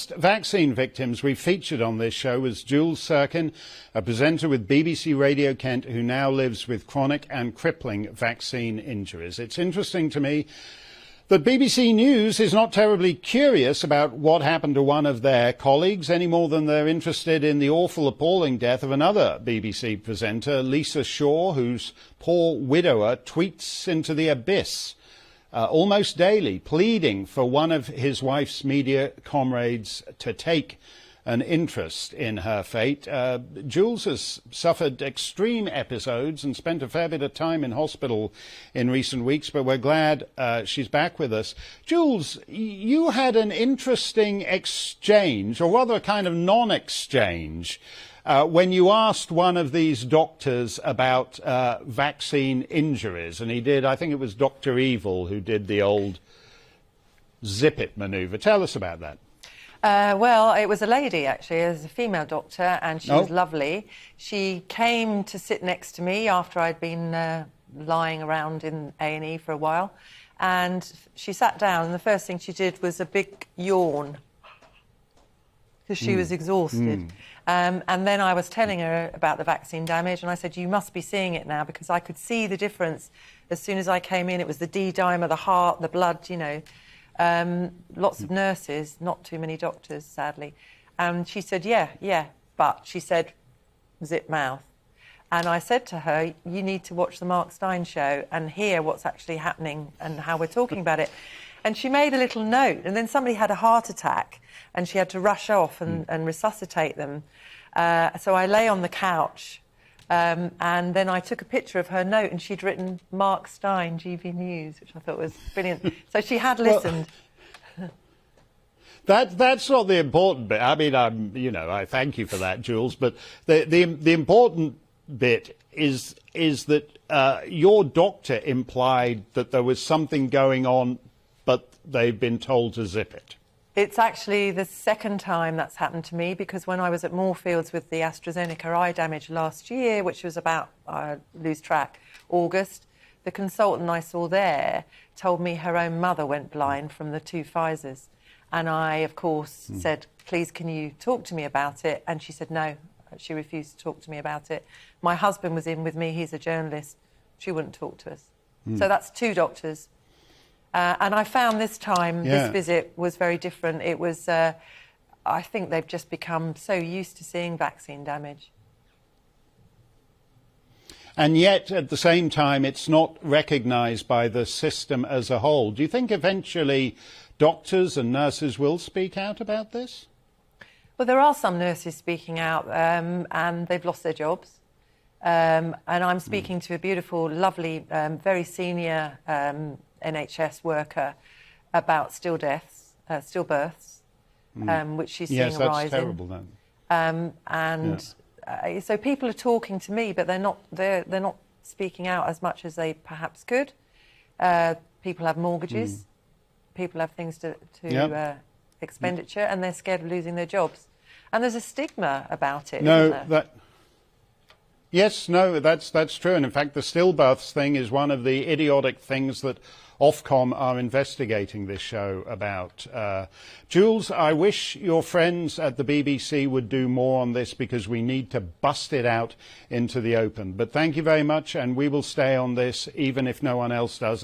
first vaccine victims we featured on this show was Jules Serkin, a presenter with BBC Radio Kent who now lives with chronic and crippling vaccine injuries. It's interesting to me that BBC News is not terribly curious about what happened to one of their colleagues any more than they're interested in the awful, appalling death of another BBC presenter, Lisa Shaw, whose poor widower tweets into the abyss almost daily, pleading for one of his wife's media comrades to take an interest in her fate. Jules has suffered extreme episodes and spent a fair bit of time in hospital in recent weeks, but we're glad she's back with us. Jules, you had an interesting exchange, or rather a kind of non-exchange, when you asked one of these doctors about vaccine injuries, and he did, I think it was Dr. Evil who did the old zip it manoeuvre. Tell us about that. Well, it was a lady, actually. It was a female doctor, and she was lovely. She came to sit next to me after I'd been lying around in A&E for a while, and she sat down, and the first thing she did was a big yawn, because she was exhausted. And then I was telling her about the vaccine damage, and I said, you must be seeing it now, because I could see the difference. As soon as I came in, it was the D-dimer, the heart, the blood, you know. Lots of nurses, not too many doctors, sadly. And she said, yeah, but she said, zip mouth. And I said to her, you need to watch the Mark Stein show and hear what's actually happening and how we're talking about it. And she made a little note, and then somebody had a heart attack and she had to rush off and resuscitate them. So I lay on the couch and then I took a picture of her note, and she'd written Mark Stein, GBNews, which I thought was brilliant. So she had listened. Well, that's not the important bit. I mean, I thank you for that, Jules. But the important bit is that your doctor implied that there was something going on, but they've been told to zip it. It's actually the second time that's happened to me, because when I was at Moorfields with the AstraZeneca eye damage last year, which was about, lose track, August, the consultant I saw there told me her own mother went blind from the 2 Pfizers. And I, of course, said, please, can you talk to me about it? And she said no, she refused to talk to me about it. My husband was in with me, he's a journalist. She wouldn't talk to us. So that's 2 doctors. And I found this time, this visit was very different. It was, I think they've just become so used to seeing vaccine damage. And yet, at the same time, it's not recognised by the system as a whole. Do you think eventually doctors and nurses will speak out about this? Well, there are some nurses speaking out, and they've lost their jobs. And I'm speaking to a beautiful, lovely, very senior NHS worker about stillbirths, which she's seeing a rise in. Yes, that's terrible then. So people are talking to me, but they're not speaking out as much as they perhaps could. People have mortgages, people have things to expenditure, and they're scared of losing their jobs. And there's a stigma about it, isn't there? Yes, no, that's true. And in fact, the stillbirths thing is one of the idiotic things that Ofcom are investigating this show about. Jules, I wish your friends at the BBC would do more on this, because we need to bust it out into the open. But thank you very much, and we will stay on this even if no one else does.